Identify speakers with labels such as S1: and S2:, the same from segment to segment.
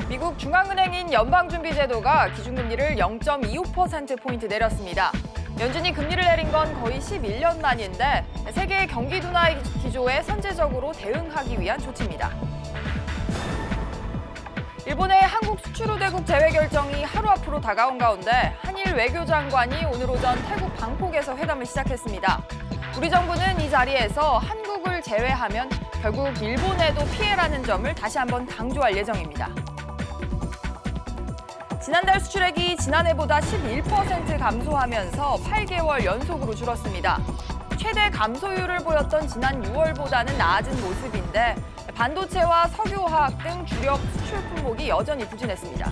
S1: 미국 중앙은행인 연방준비제도가 기준금리를 0.25%포인트 내렸습니다. 연준이 금리를 내린 건 거의 11년 만인데 세계의 경기 둔화 기조에 선제적으로 대응하기 위한 조치입니다. 일본의 한국 수출우대국 제외 결정이 하루 앞으로 다가온 가운데 한일 외교장관이 오늘 오전 태국 방콕에서 회담을 시작했습니다. 우리 정부는 이 자리에서 한국을 제외하면 결국 일본에도 피해라는 점을 다시 한번 강조할 예정입니다. 지난달 수출액이 지난해보다 11% 감소하면서 8개월 연속으로 줄었습니다. 최대 감소율을 보였던 지난 6월보다는 나아진 모습인데 반도체와 석유화학 등 주력 수출 품목이 여전히 부진했습니다.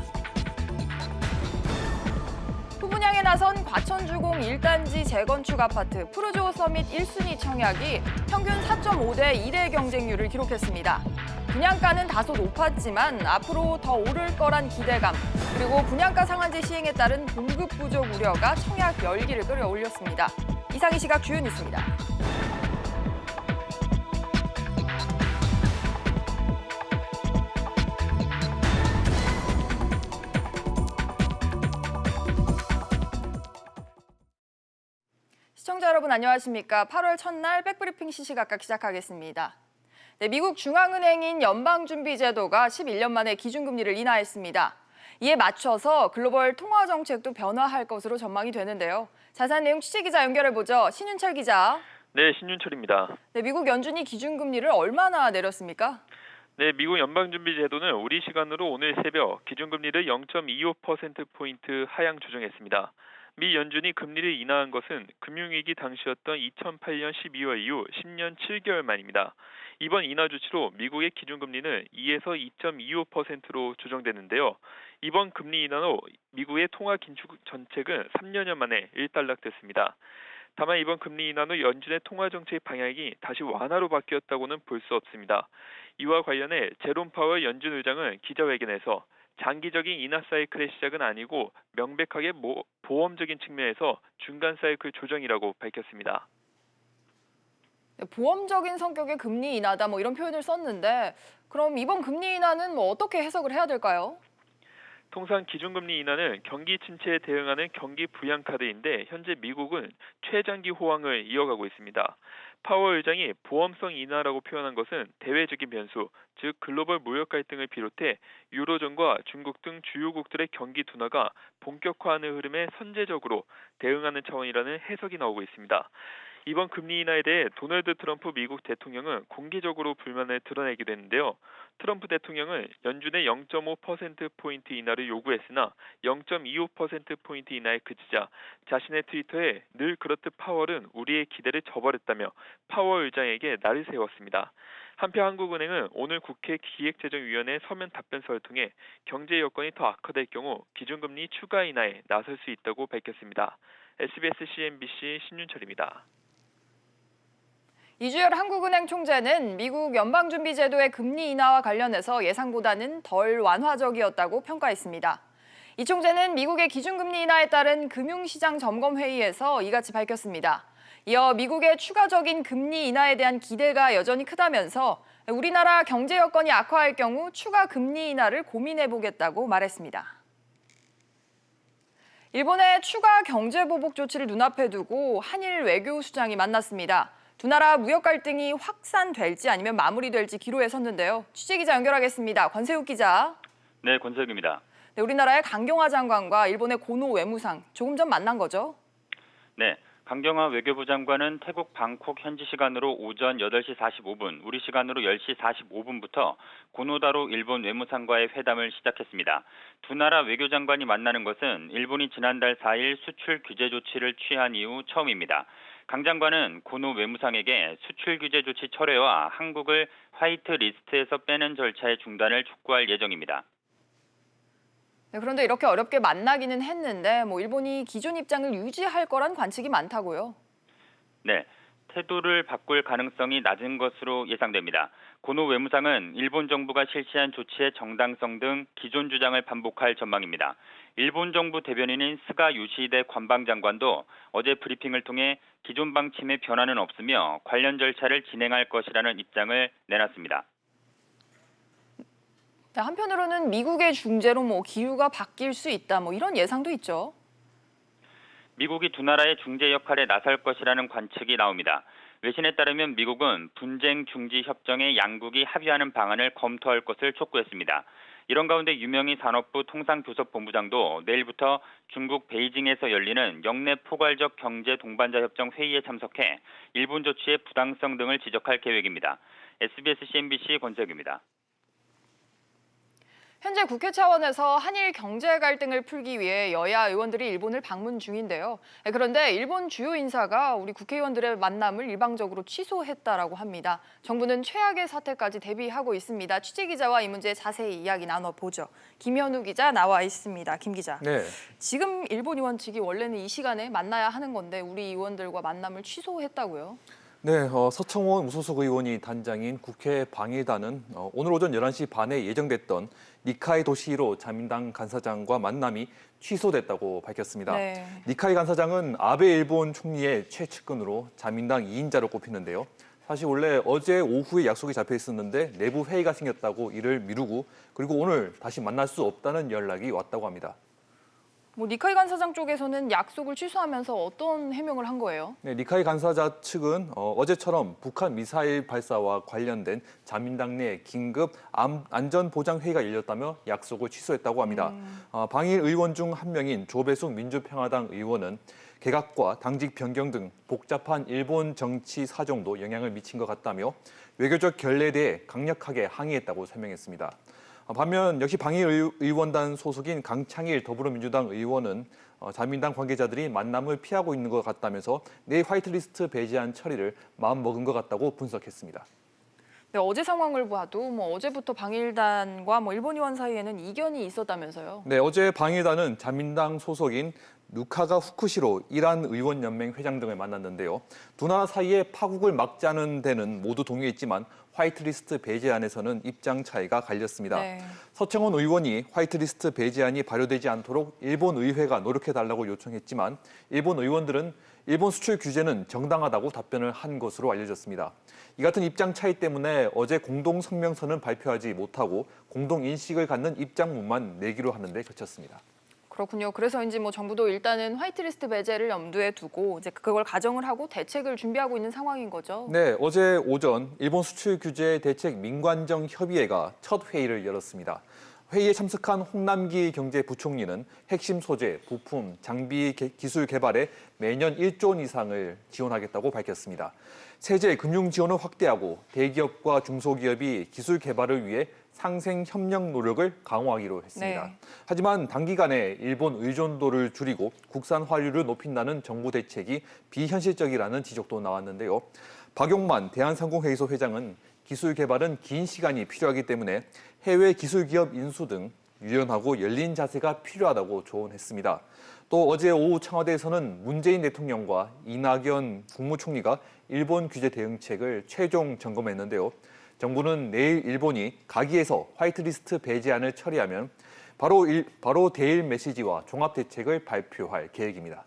S1: 후분양에 나선 과천주공 1단지 재건축 아파트 푸르조 서밋 1순위 청약이 평균 4.5대 1의 경쟁률을 기록했습니다. 분양가는 다소 높았지만 앞으로 더 오를 거란 기대감, 그리고 분양가 상한제 시행에 따른 공급 부족 우려가 청약 열기를 끌어올렸습니다. 이상 이 시각 주요 뉴스입니다. 시청자 여러분 안녕하십니까? 8월 첫날 백브리핑 시시각각 시작하겠습니다. 네, 미국 중앙은행인 연방준비제도가 11년 만에 기준금리를 인하했습니다. 이에 맞춰서 글로벌 통화정책도 변화할 것으로 전망이 되는데요. 자세한 내용 취재기자 연결해보죠. 신윤철 기자.
S2: 네, 신윤철입니다.
S1: 네, 미국 연준이 기준금리를 얼마나 내렸습니까?
S2: 네, 미국 연방준비제도는 우리 시간으로 오늘 새벽 기준금리를 0.25%포인트 하향 조정했습니다. 미 연준이 금리를 인하한 것은 금융위기 당시였던 2008년 12월 이후 10년 7개월 만입니다. 이번 인하 조치로 미국의 기준금리는 2에서 2.25%로 조정되는데요. 이번 금리 인하로 미국의 통화 긴축 정책은 3년여 만에 일단락됐습니다. 다만 이번 금리 인하로 연준의 통화 정책 방향이 다시 완화로 바뀌었다고는 볼 수 없습니다. 이와 관련해 제롬 파월 연준 의장은 기자회견에서 장기적인 인하 사이클의 시작은 아니고 명백하게 보험적인 측면에서 중간 사이클 조정이라고 밝혔습니다.
S1: 네, 보험적인 성격의 금리 인하다 이런 표현을 썼는데 그럼 이번 금리 인하는 어떻게 해석을 해야 될까요?
S2: 통상 기준금리 인하는 경기 침체에 대응하는 경기 부양 카드인데 현재 미국은 최장기 호황을 이어가고 있습니다. 파월 의장이 보험성 인하라고 표현한 것은 대외적인 변수, 즉 글로벌 무역 갈등을 비롯해 유로존과 중국 등 주요국들의 경기 둔화가 본격화하는 흐름에 선제적으로 대응하는 차원이라는 해석이 나오고 있습니다. 이번 금리 인하에 대해 도널드 트럼프 미국 대통령은 공개적으로 불만을 드러내기도 했는데요. 트럼프 대통령은 연준의 0.5%포인트 인하를 요구했으나 0.25%포인트 인하에 그치자 자신의 트위터에 늘 그렇듯 파월은 우리의 기대를 저버렸다며 파월 의장에게 날을 세웠습니다. 한편 한국은행은 오늘 국회 기획재정위원회 서면 답변서를 통해 경제 여건이 더 악화될 경우 기준금리 추가 인하에 나설 수 있다고 밝혔습니다. SBS CNBC 신윤철입니다.
S1: 이주열 한국은행 총재는 미국 연방준비제도의 금리 인하와 관련해서 예상보다는 덜 완화적이었다고 평가했습니다. 이 총재는 미국의 기준금리 인하에 따른 금융시장 점검회의에서 이같이 밝혔습니다. 이어 미국의 추가적인 금리 인하에 대한 기대가 여전히 크다면서 우리나라 경제 여건이 악화할 경우 추가 금리 인하를 고민해보겠다고 말했습니다. 일본의 추가 경제보복 조치를 눈앞에 두고 한일 외교수장이 만났습니다. 두 나라 무역 갈등이 확산될지 아니면 마무리될지 기로에 섰는데요. 취재기자 연결하겠습니다. 권세욱 기자.
S3: 네, 권세욱입니다.
S1: 네, 우리나라의 강경화 장관과 일본의 고노 외무상 조금 전 만난 거죠?
S3: 네, 강경화 외교부 장관은 태국 방콕 현지 시간으로 오전 8시 45분, 우리 시간으로 10시 45분부터 고노다로 일본 외무상과의 회담을 시작했습니다. 두 나라 외교장관이 만나는 것은 일본이 지난달 4일 수출 규제 조치를 취한 이후 처음입니다. 강 장관은 고노 외무상에게 수출 규제 조치 철회와 한국을 화이트 리스트에서 빼는 절차의 중단을 촉구할 예정입니다.
S1: 네, 그런데 이렇게 어렵게 만나기는 했는데 일본이 기존 입장을 유지할 거란 관측이 많다고요?
S3: 네, 태도를 바꿀 가능성이 낮은 것으로 예상됩니다. 고노 외무상은 일본 정부가 실시한 조치의 정당성 등 기존 주장을 반복할 전망입니다. 일본 정부 대변인인 스가 요시히데 관방장관도 어제 브리핑을 통해 기존 방침에 변화는 없으며 관련 절차를 진행할 것이라는 입장을 내놨습니다.
S1: 네, 한편으로는 미국의 중재로 기후가 바뀔 수 있다 이런 예상도 있죠.
S3: 미국이 두 나라의 중재 역할에 나설 것이라는 관측이 나옵니다. 외신에 따르면 미국은 분쟁 중지 협정에 양국이 합의하는 방안을 검토할 것을 촉구했습니다. 이런 가운데 유명희 산업부 통상교섭본부장도 내일부터 중국 베이징에서 열리는 영내 포괄적 경제 동반자 협정 회의에 참석해 일본 조치의 부당성 등을 지적할 계획입니다. SBS CNBC 권재욱입니다.
S1: 현재 국회 차원에서 한일 경제 갈등을 풀기 위해 여야 의원들이 일본을 방문 중인데요. 그런데 일본 주요 인사가 우리 국회의원들의 만남을 일방적으로 취소했다라고 합니다. 정부는 최악의 사태까지 대비하고 있습니다. 취재기자와 이 문제 자세히 이야기 나눠보죠. 김현우 기자 나와 있습니다. 김 기자.
S4: 네.
S1: 지금 일본 의원 측이 원래는 이 시간에 만나야 하는 건데 우리 의원들과 만남을 취소했다고요?
S4: 네, 서청원 무소속 의원이 단장인 국회 방해단은 오늘 오전 11시 반에 예정됐던 니카이 도시히로 자민당 간사장과 만남이 취소됐다고 밝혔습니다.
S1: 네.
S4: 니카이 간사장은 아베 일본 총리의 최측근으로 자민당 2인자로 꼽히는데요. 사실 원래 어제 오후에 약속이 잡혀 있었는데 내부 회의가 생겼다고 이를 미루고 그리고 오늘 다시 만날 수 없다는 연락이 왔다고 합니다.
S1: 니카이 간사장 쪽에서는 약속을 취소하면서 어떤 해명을 한 거예요?
S4: 네, 니카이 간사자 측은 어제처럼 북한 미사일 발사와 관련된 자민당 내 긴급 안전보장회의가 열렸다며 약속을 취소했다고 합니다. 방일 의원 중 한 명인 조배숙 민주평화당 의원은 개각과 당직 변경 등 복잡한 일본 정치 사정도 영향을 미친 것 같다며 외교적 결례에 대해 강력하게 항의했다고 설명했습니다. 반면 역시 방일 의원단 소속인 강창일 더불어민주당 의원은 자민당 관계자들이 만남을 피하고 있는 것 같다면서 내일 화이트리스트 배제안 처리를 마음먹은 것 같다고 분석했습니다.
S1: 네, 어제 상황을 봐도 어제부터 방일단과 일본 의원 사이에는 이견이 있었다면서요?
S4: 네, 어제 방일단은 자민당 소속인 누카가 후쿠시로 이란 의원연맹 회장 등을 만났는데요. 두 나라 사이에 파국을 막자는 데는 모두 동의했지만 화이트리스트 배제안에서는 입장 차이가 갈렸습니다.
S1: 네.
S4: 서청원 의원이 화이트리스트 배제안이 발효되지 않도록 일본 의회가 노력해달라고 요청했지만 일본 의원들은 일본 수출 규제는 정당하다고 답변을 한 것으로 알려졌습니다. 이 같은 입장 차이 때문에 어제 공동 성명서는 발표하지 못하고 공동 인식을 갖는 입장문만 내기로 하는데 그쳤습니다.
S1: 그렇군요. 그래서 정부도 일단은 화이트리스트 배제를 염두에 두고 그걸 가정을 하고 대책을 준비하고 있는 상황인 거죠.
S4: 네, 어제 오전 일본 수출 규제 대책 민관정 협의회가 첫 회의를 열었습니다. 회의에 참석한 홍남기 경제부총리는 핵심 소재, 부품, 장비 기술 개발에 매년 1조 원 이상을 지원하겠다고 밝혔습니다. 세제, 금융 지원을 확대하고 대기업과 중소기업이 기술 개발을 위해 상생 협력 노력을 강화하기로 했습니다.
S1: 네.
S4: 하지만 단기간에 일본 의존도를 줄이고 국산 화류를 높인다는 정부 대책이 비현실적이라는 지적도 나왔는데요. 박용만 대한상공회의소 회장은 기술 개발은 긴 시간이 필요하기 때문에 해외 기술기업 인수 등 유연하고 열린 자세가 필요하다고 조언했습니다. 또 어제 오후 청와대에서는 문재인 대통령과 이낙연 국무총리가 일본 규제 대응책을 최종 점검했는데요. 정부는 내일 일본이 가기에서 화이트리스트 배제안을 처리하면 바로 대일 메시지와 종합 대책을 발표할 계획입니다.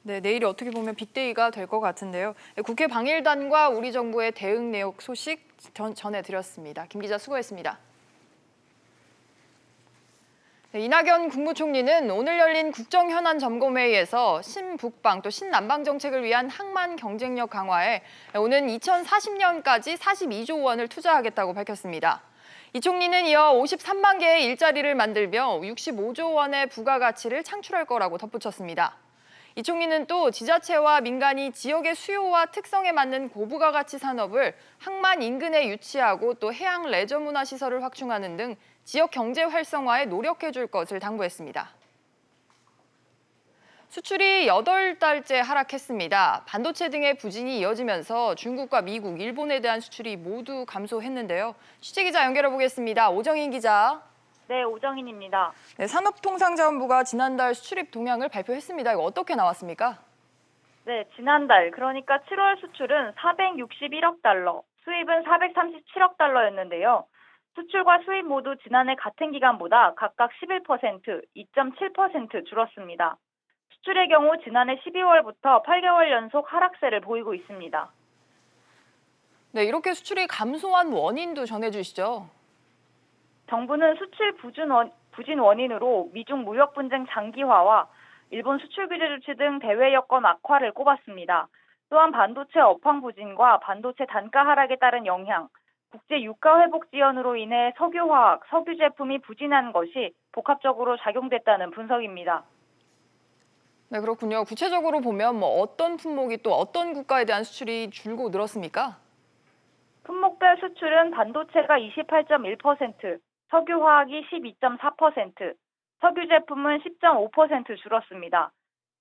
S1: 네, 내일이 어떻게 보면 빅데이가 될 것 같은데요. 국회 방일단과 우리 정부의 대응 내역 소식 전해드렸습니다. 김 기자 수고했습니다. 네, 이낙연 국무총리는 오늘 열린 국정현안 점검회의에서 신북방 또 신남방 정책을 위한 항만 경쟁력 강화에 오는 2040년까지 42조 원을 투자하겠다고 밝혔습니다. 이 총리는 이어 53만 개의 일자리를 만들며 65조 원의 부가가치를 창출할 거라고 덧붙였습니다. 이 총리는 또 지자체와 민간이 지역의 수요와 특성에 맞는 고부가가치 산업을 항만 인근에 유치하고 또 해양 레저 문화 시설을 확충하는 등 지역 경제 활성화에 노력해 줄 것을 당부했습니다. 수출이 8달째 하락했습니다. 반도체 등의 부진이 이어지면서 중국과 미국, 일본에 대한 수출이 모두 감소했는데요. 취재기자 연결해 보겠습니다. 오정인 기자.
S5: 네, 오정인입니다.
S1: 네, 산업통상자원부가 지난달 수출입 동향을 발표했습니다. 이거 어떻게 나왔습니까?
S5: 네, 지난달 그러니까 7월 수출은 461억 달러, 수입은 437억 달러였는데요. 수출과 수입 모두 지난해 같은 기간보다 각각 11%, 2.7% 줄었습니다. 수출의 경우 지난해 12월부터 8개월 연속 하락세를 보이고 있습니다.
S1: 네, 이렇게 수출이 감소한 원인도 전해주시죠.
S5: 정부는 수출 부진 원인으로 미중 무역 분쟁 장기화와 일본 수출 규제 조치 등 대외 여건 악화를 꼽았습니다. 또한 반도체 업황 부진과 반도체 단가 하락에 따른 영향, 국제 유가 회복 지연으로 인해 석유화학, 석유 제품이 부진한 것이 복합적으로 작용됐다는 분석입니다.
S1: 네, 그렇군요. 구체적으로 보면 어떤 품목이 또 어떤 국가에 대한 수출이 줄고 늘었습니까?
S5: 품목별 수출은 반도체가 28.1%, 석유화학이 12.4%, 석유 제품은 10.5% 줄었습니다.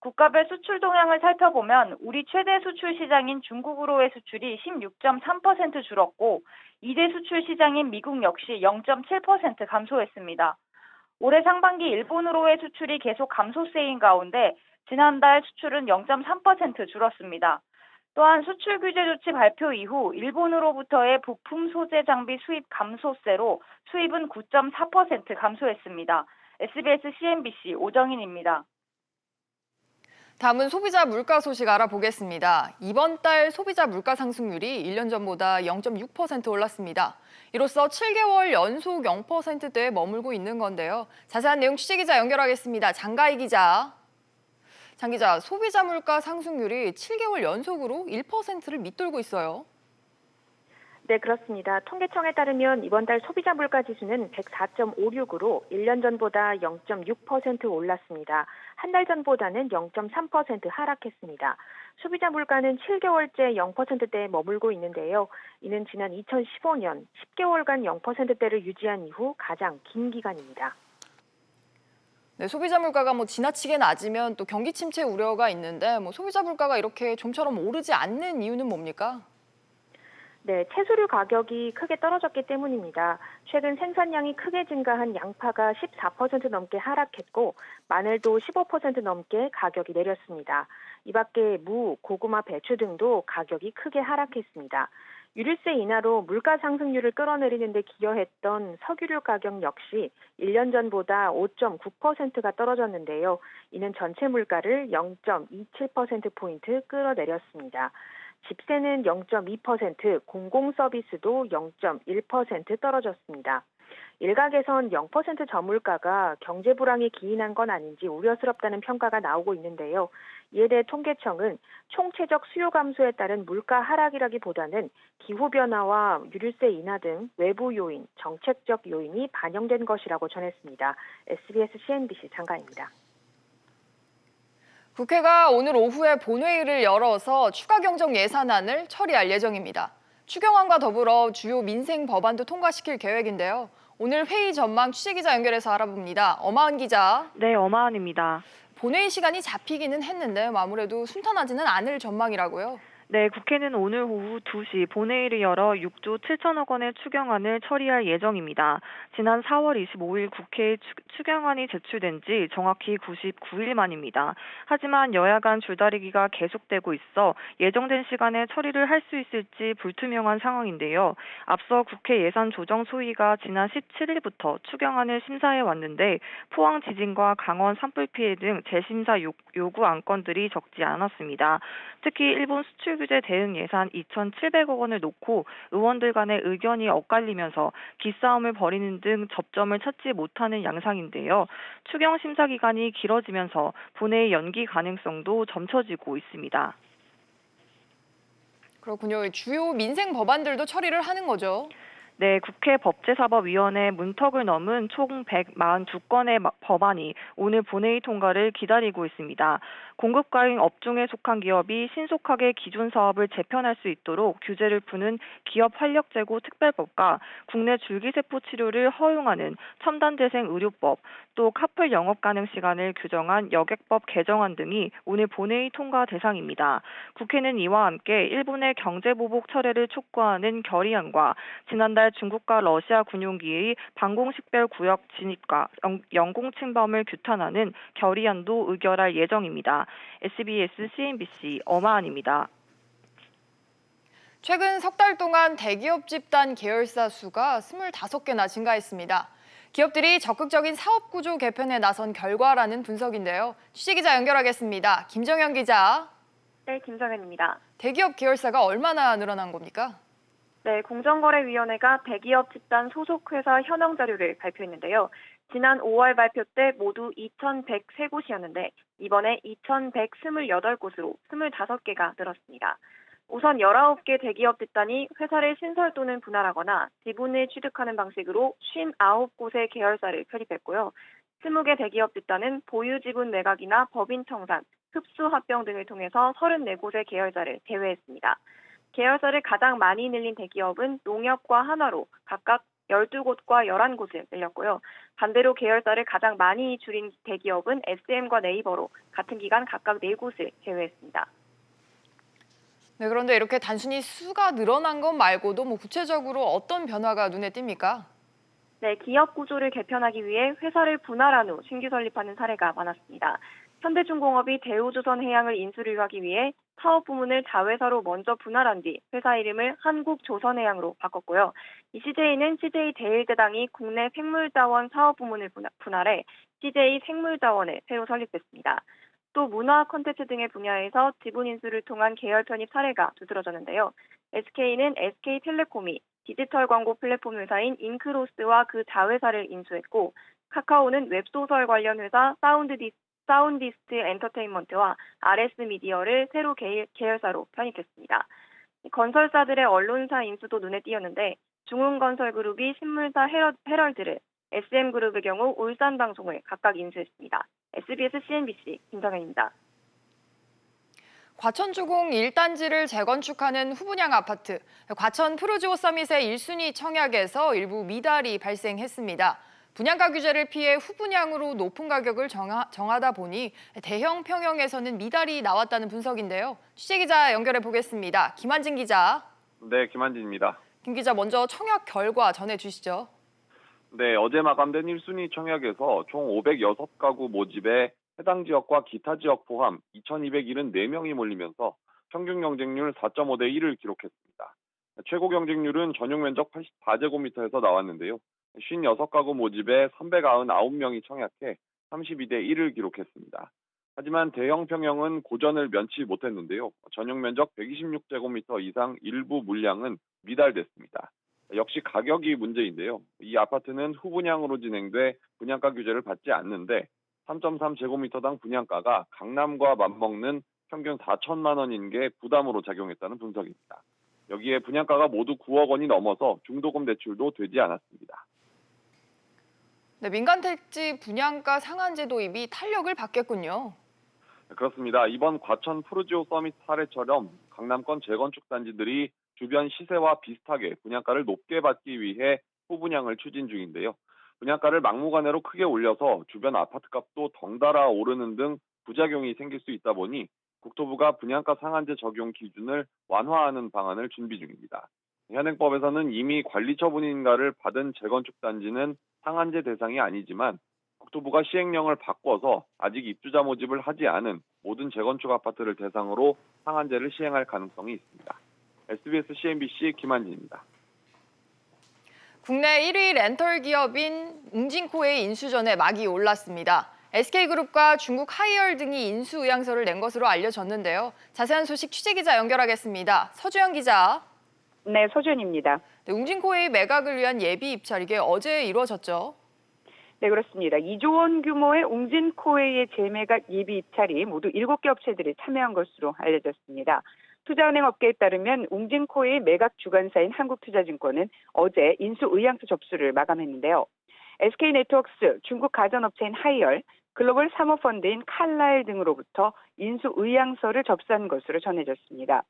S5: 국가별 수출 동향을 살펴보면 우리 최대 수출 시장인 중국으로의 수출이 16.3% 줄었고 2대 수출 시장인 미국 역시 0.7% 감소했습니다. 올해 상반기 일본으로의 수출이 계속 감소세인 가운데 지난달 수출은 0.3% 줄었습니다. 또한 수출 규제 조치 발표 이후 일본으로부터의 부품 소재 장비 수입 감소세로 수입은 9.4% 감소했습니다. SBS CNBC 오정인입니다.
S1: 다음은 소비자 물가 소식 알아보겠습니다. 이번 달 소비자 물가 상승률이 1년 전보다 0.6% 올랐습니다. 이로써 7개월 연속 0%대에 머물고 있는 건데요. 자세한 내용 취재기자 연결하겠습니다. 장가희 기자. 장 기자, 소비자 물가 상승률이 7개월 연속으로 1%를 밑돌고 있어요.
S6: 네, 그렇습니다. 통계청에 따르면 이번 달 소비자 물가 지수는 104.56으로 1년 전보다 0.6% 올랐습니다. 한 달 전보다는 0.3% 하락했습니다. 소비자 물가는 7개월째 0%대에 머물고 있는데요. 이는 지난 2015년 10개월간 0%대를 유지한 이후 가장 긴 기간입니다.
S1: 네, 소비자 물가가 지나치게 낮으면 또 경기 침체 우려가 있는데 소비자 물가가 이렇게 좀처럼 오르지 않는 이유는 뭡니까?
S6: 네, 채소류 가격이 크게 떨어졌기 때문입니다. 최근 생산량이 크게 증가한 양파가 14% 넘게 하락했고 마늘도 15% 넘게 가격이 내렸습니다. 이 밖에 무, 고구마, 배추 등도 가격이 크게 하락했습니다. 유류세 인하로 물가 상승률을 끌어내리는 데 기여했던 석유류 가격 역시 1년 전보다 5.9%가 떨어졌는데요. 이는 전체 물가를 0.27%포인트 끌어내렸습니다. 집세는 0.2%, 공공서비스도 0.1% 떨어졌습니다. 일각에선 0% 저물가가 경제 불황에 기인한 건 아닌지 우려스럽다는 평가가 나오고 있는데요. 이에 대해 통계청은 총체적 수요 감소에 따른 물가 하락이라기보다는 기후변화와 유류세 인하 등 외부 요인, 정책적 요인이 반영된 것이라고 전했습니다. SBS CNBC 장가입니다.
S1: 국회가 오늘 오후에 본회의를 열어서 추가 경정 예산안을 처리할 예정입니다. 추경안과 더불어 주요 민생 법안도 통과시킬 계획인데요. 오늘 회의 전망 취재기자 연결해서 알아봅니다. 엄하은 기자.
S7: 네, 엄하은입니다.
S1: 본회의 시간이 잡히기는 했는데 아무래도 순탄하지는 않을 전망이라고요.
S7: 네, 국회는 오늘 오후 2시 본회의를 열어 6조 7천억 원의 추경안을 처리할 예정입니다. 지난 4월 25일 국회에 추경안이 제출된 지 정확히 99일 만입니다. 하지만 여야 간 줄다리기가 계속되고 있어 예정된 시간에 처리를 할 수 있을지 불투명한 상황인데요. 앞서 국회 예산조정소위가 지난 17일부터 추경안을 심사해 왔는데 포항 지진과 강원 산불 피해 등 재심사 요구 안건들이 적지 않았습니다. 특히 일본 수출 규제 대응 예산 2,700억 원을 놓고 의원들 간의 의견이 엇갈리면서 기싸움을 벌이는 등 접점을 찾지 못하는 양상인데요. 추경 심사 기간이 길어지면서 본회의 연기 가능성도 점쳐지고 있습니다.
S1: 그렇군요. 주요 민생 법안들도 처리를 하는 거죠.
S7: 네, 국회 법제사법위원회 문턱을 넘은 총 142건의 법안이 오늘 본회의 통과를 기다리고 있습니다. 공급과잉 업종에 속한 기업이 신속하게 기존 사업을 재편할 수 있도록 규제를 푸는 기업 활력 제고 특별법과 국내 줄기세포 치료를 허용하는 첨단재생의료법, 또 카풀 영업 가능 시간을 규정한 여객법 개정안 등이 오늘 본회의 통과 대상입니다. 국회는 이와 함께 일본의 경제보복 철회를 촉구하는 결의안과 지난달 중국과 러시아 군용기의 방공식별 구역 진입과 영공 침범을 규탄하는 결의안도 의결할 예정입니다. SBS CNBC 엄하은입니다.
S1: 최근 석 달 동안 대기업 집단 계열사 수가 25개나 증가했습니다. 기업들이 적극적인 사업 구조 개편에 나선 결과라는 분석인데요. 취재기자 연결하겠습니다. 김정현 기자.
S6: 네, 김정현입니다.
S1: 대기업 계열사가 얼마나 늘어난 겁니까?
S6: 네, 공정거래위원회가 대기업 집단 소속 회사 현황 자료를 발표했는데요. 지난 5월 발표 때 모두 2,103곳이었는데 이번에 2,128곳으로 25개가 늘었습니다. 우선 19개 대기업 집단이 회사를 신설 또는 분할하거나 지분을 취득하는 방식으로 59곳의 계열사를 편입했고요. 20개 대기업 집단은 보유 지분 매각이나 법인 청산, 흡수 합병 등을 통해서 34곳의 계열사를 제외했습니다. 계열사를 가장 많이 늘린 대기업은 농협과 한화로 각각 12곳과 11곳을 늘렸고요. 반대로 계열사를 가장 많이 줄인 대기업은 SM과 네이버로 같은 기간 각각 4곳을 제외했습니다.
S1: 네, 그런데 이렇게 단순히 수가 늘어난 것 말고도 구체적으로 어떤 변화가 눈에 띕니까?
S6: 네, 기업 구조를 개편하기 위해 회사를 분할한 후 신규 설립하는 사례가 많았습니다. 현대중공업이 대우조선해양을 인수를 하기 위해 사업 부문을 자회사로 먼저 분할한 뒤 회사 이름을 한국조선해양으로 바꿨고요. 이 CJ는 CJ 대일대당이 국내 생물자원 사업 부문을 분할해 CJ 생물자원을 새로 설립했습니다. 또 문화 콘텐츠 등의 분야에서 지분 인수를 통한 계열 편입 사례가 두드러졌는데요. SK는 SK텔레콤이 디지털 광고 플랫폼 회사인 잉크로스와 그 자회사를 인수했고, 카카오는 웹소설 관련 회사 사운디스트 엔터테인먼트와 RS 미디어를 새로 계열사로 편입했습니다. 건설사들의 언론사 인수도 눈에 띄었는데 중흥건설그룹이 신문사 헤럴드를, SM그룹의 경우 울산방송을 각각 인수했습니다. SBS CNBC 김정현입니다.
S1: 과천주공 1단지를 재건축하는 후분양 아파트. 과천 프루지오 서밋의 1순위 청약에서 일부 미달이 발생했습니다. 분양가 규제를 피해 후분양으로 높은 가격을 정하다 보니 대형 평형에서는 미달이 나왔다는 분석인데요. 취재기자 연결해 보겠습니다. 김한진 기자.
S8: 네, 김한진입니다.
S1: 김 기자, 먼저 청약 결과 전해주시죠.
S8: 네, 어제 마감된 1순위 청약에서 총 506가구 모집에 해당 지역과 기타 지역 포함 2,274명이 몰리면서 평균 경쟁률 4.5대 1을 기록했습니다. 최고 경쟁률은 전용 면적 84제곱미터에서 나왔는데요. 56가구 모집에 399명이 청약해 32대 1을 기록했습니다. 하지만 대형 평형은 고전을 면치 못했는데요. 전용 면적 126제곱미터 이상 일부 물량은 미달됐습니다. 역시 가격이 문제인데요. 이 아파트는 후분양으로 진행돼 분양가 규제를 받지 않는데 3.3제곱미터당 분양가가 강남과 맞먹는 평균 4천만 원인 게 부담으로 작용했다는 분석입니다. 여기에 분양가가 모두 9억 원이 넘어서 중도금 대출도 되지 않았습니다.
S1: 네, 민간 택지 분양가 상한제 도입이 탄력을 받겠군요.
S8: 그렇습니다. 이번 과천 프루지오 서밋 사례처럼 강남권 재건축 단지들이 주변 시세와 비슷하게 분양가를 높게 받기 위해 후분양을 추진 중인데요. 분양가를 막무가내로 크게 올려서 주변 아파트값도 덩달아 오르는 등 부작용이 생길 수 있다 보니 국토부가 분양가 상한제 적용 기준을 완화하는 방안을 준비 중입니다. 현행법에서는 이미 관리 처분인가를 받은 재건축 단지는 상한제 대상이 아니지만 국토부가 시행령을 바꿔서 아직 입주자 모집을 하지 않은 모든 재건축 아파트를 대상으로 상한제를 시행할 가능성이 있습니다. SBS CNBC 김한진입니다.
S1: 국내 1위 렌털 기업인 웅진코의 인수전에 막이 올랐습니다. SK그룹과 중국 하이얼 등이 인수 의향서를 낸 것으로 알려졌는데요. 자세한 소식 취재기자 연결하겠습니다. 서주영 기자.
S9: 네, 서주연입니다.
S1: 네, 웅진코의 매각을 위한 예비 입찰, 이게 어제 이루어졌죠?
S9: 네, 그렇습니다. 2조 원 규모의 웅진코웨이의 재매각 예비 입찰이 모두 7개 업체들이 참여한 것으로 알려졌습니다. 투자은행 업계에 따르면 웅진코웨이 매각 주관사인 한국투자증권은 어제 인수 의향서 접수를 마감했는데요. SK네트워크스, 중국 가전업체인 하이얼, 글로벌 사모펀드인 칼라일 등으로부터 인수 의향서를 접수한 것으로 전해졌습니다.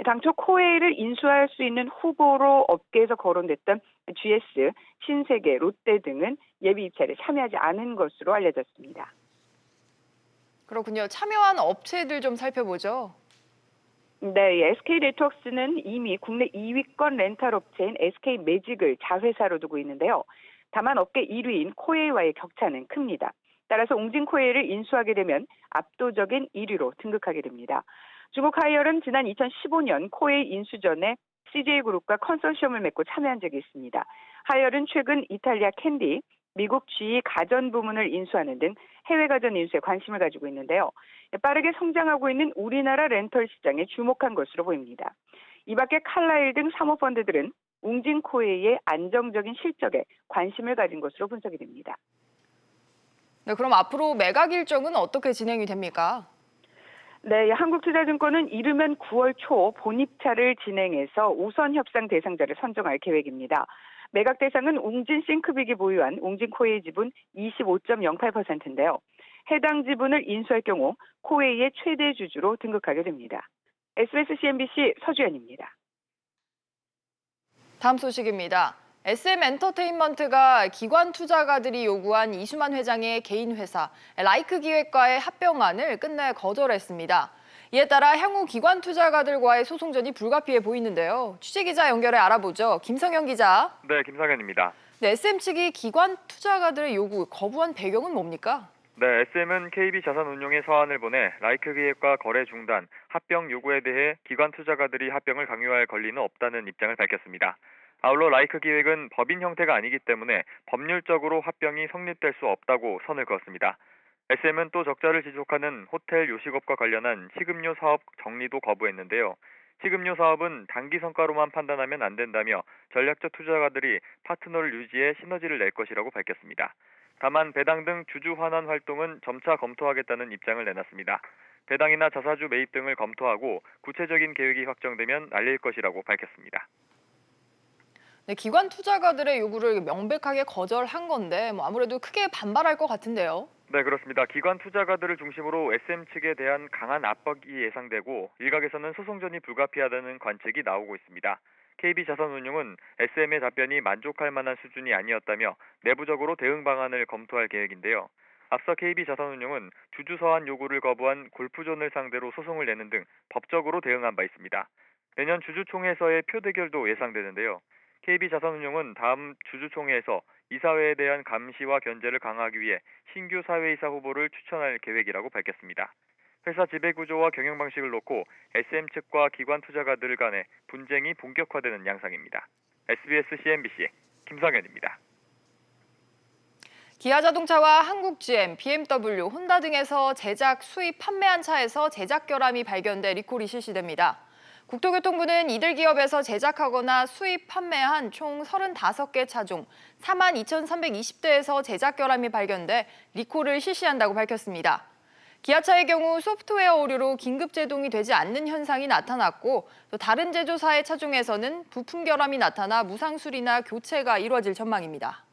S9: 당초 코웨이를 인수할 수 있는 후보로 업계에서 거론됐던 GS, 신세계, 롯데 등은 예비 입찰에 참여하지 않은 것으로 알려졌습니다.
S1: 그렇군요. 참여한 업체들 좀 살펴보죠.
S9: 네, SK네트워크스는 이미 국내 2위권 렌탈 업체인 SK매직을 자회사로 두고 있는데요. 다만 업계 1위인 코웨이와의 격차는 큽니다. 따라서 웅진코웨이를 인수하게 되면 압도적인 1위로 등극하게 됩니다. 중국 하이얼은 지난 2015년 코웨이 인수 전에 CJ그룹과 컨소시엄을 맺고 참여한 적이 있습니다. 하이얼은 최근 이탈리아 캔디, 미국 GE 가전 부문을 인수하는 등 해외 가전 인수에 관심을 가지고 있는데요. 빠르게 성장하고 있는 우리나라 렌털 시장에 주목한 것으로 보입니다. 이 밖에 칼라일 등 사모펀드들은 웅진코웨이의 안정적인 실적에 관심을 가진 것으로 분석이 됩니다.
S1: 네, 그럼 앞으로 매각 일정은 어떻게 진행이 됩니까?
S9: 네, 한국투자증권은 이르면 9월 초 본입차를 진행해서 우선 협상 대상자를 선정할 계획입니다. 매각 대상은 웅진 싱크빅이 보유한 웅진코웨이 지분 25.08%인데요. 해당 지분을 인수할 경우 코웨이의 최대 주주로 등극하게 됩니다. SBS CNBC 서주연입니다.
S1: 다음 소식입니다. SM엔터테인먼트가 기관 투자가들이 요구한 이수만 회장의 개인 회사 라이크 기획과의 합병안을 끝내 거절했습니다. 이에 따라 향후 기관 투자가들과의 소송전이 불가피해 보이는데요. 취재기자 연결해 알아보죠. 김성현 기자.
S10: 네, 김성현입니다.
S1: 네, SM 측이 기관 투자가들의 요구 거부한 배경은 뭡니까?
S10: 네, SM은 KB자산운용에 서한을 보내 라이크 기획과 거래 중단, 합병 요구에 대해 기관 투자가들이 합병을 강요할 권리는 없다는 입장을 밝혔습니다. 아울러 라이크 기획은 법인 형태가 아니기 때문에 법률적으로 합병이 성립될 수 없다고 선을 그었습니다. SM은 또 적자를 지속하는 호텔 요식업과 관련한 식음료 사업 정리도 거부했는데요. 식음료 사업은 단기 성과로만 판단하면 안 된다며 전략적 투자가들이 파트너를 유지해 시너지를 낼 것이라고 밝혔습니다. 다만 배당 등 주주 환원 활동은 점차 검토하겠다는 입장을 내놨습니다. 배당이나 자사주 매입 등을 검토하고 구체적인 계획이 확정되면 알릴 것이라고 밝혔습니다.
S1: 네, 기관 투자가들의 요구를 명백하게 거절한 건데 아무래도 크게 반발할 것 같은데요.
S10: 네, 그렇습니다. 기관 투자가들을 중심으로 SM 측에 대한 강한 압박이 예상되고 일각에서는 소송전이 불가피하다는 관측이 나오고 있습니다. KB자산운용은 SM의 답변이 만족할 만한 수준이 아니었다며 내부적으로 대응 방안을 검토할 계획인데요. 앞서 KB자산운용은 주주 서한 요구를 거부한 골프존을 상대로 소송을 내는 등 법적으로 대응한 바 있습니다. 내년 주주총회에서의 표대결도 예상되는데요. KB자산운용은 다음 주주총회에서 이사회에 대한 감시와 견제를 강화하기 위해 신규 사회이사 후보를 추천할 계획이라고 밝혔습니다. 회사 지배구조와 경영 방식을 놓고 SM 측과 기관 투자가들 간의 분쟁이 본격화되는 양상입니다. SBS CNBC 김성현입니다.
S1: 기아자동차와 한국GM, BMW, 혼다 등에서 제작, 수입, 판매한 차에서 제작 결함이 발견돼 리콜이 실시됩니다. 국토교통부는 이들 기업에서 제작하거나 수입, 판매한 총 35개 차 중 42,320대에서 제작 결함이 발견돼 리콜을 실시한다고 밝혔습니다. 기아차의 경우 소프트웨어 오류로 긴급 제동이 되지 않는 현상이 나타났고 또 다른 제조사의 차 중에서는 부품 결함이 나타나 무상 수리나 교체가 이루어질 전망입니다.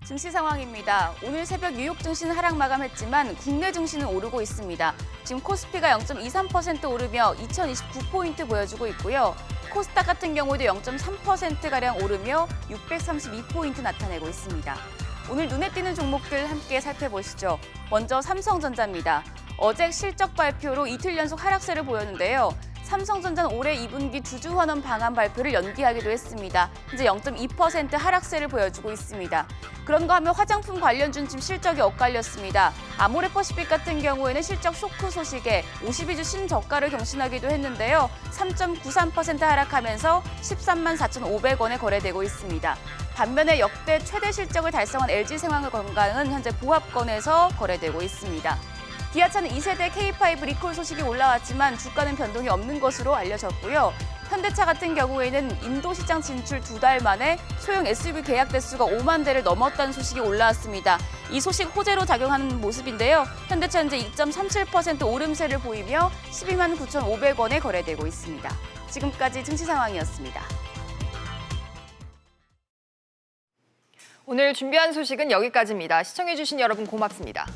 S11: 증시 상황입니다. 오늘 새벽 뉴욕 증시는 하락 마감했지만 국내 증시는 오르고 있습니다. 지금 코스피가 0.23% 오르며 2029포인트 보여주고 있고요. 코스닥 같은 경우도 0.3%가량 오르며 632포인트 나타내고 있습니다. 오늘 눈에 띄는 종목들 함께 살펴보시죠. 먼저 삼성전자입니다. 어제 실적 발표로 이틀 연속 하락세를 보였는데요. 삼성전자는 올해 2분기 주주 환원 방안 발표를 연기하기도 했습니다. 현재 0.2% 하락세를 보여주고 있습니다. 그런가 하면 화장품 관련주는 지금 실적이 엇갈렸습니다. 아모레퍼시픽 같은 경우에는 실적 쇼크 소식에 52주 신저가를 경신하기도 했는데요. 3.93% 하락하면서 13만 4,500원에 거래되고 있습니다. 반면에 역대 최대 실적을 달성한 LG생활건강은 현재 보합권에서 거래되고 있습니다. 기아차는 2세대 K5 리콜 소식이 올라왔지만 주가는 변동이 없는 것으로 알려졌고요. 현대차 같은 경우에는 인도 시장 진출 2달 만에 소형 SUV 계약 대수가 5만 대를 넘었다는 소식이 올라왔습니다. 이 소식 호재로 작용하는 모습인데요. 현대차 현재 2.37% 오름세를 보이며 12만 9,500원에 거래되고 있습니다. 지금까지 증시 상황이었습니다.
S1: 오늘 준비한 소식은 여기까지입니다. 시청해주신 여러분 고맙습니다.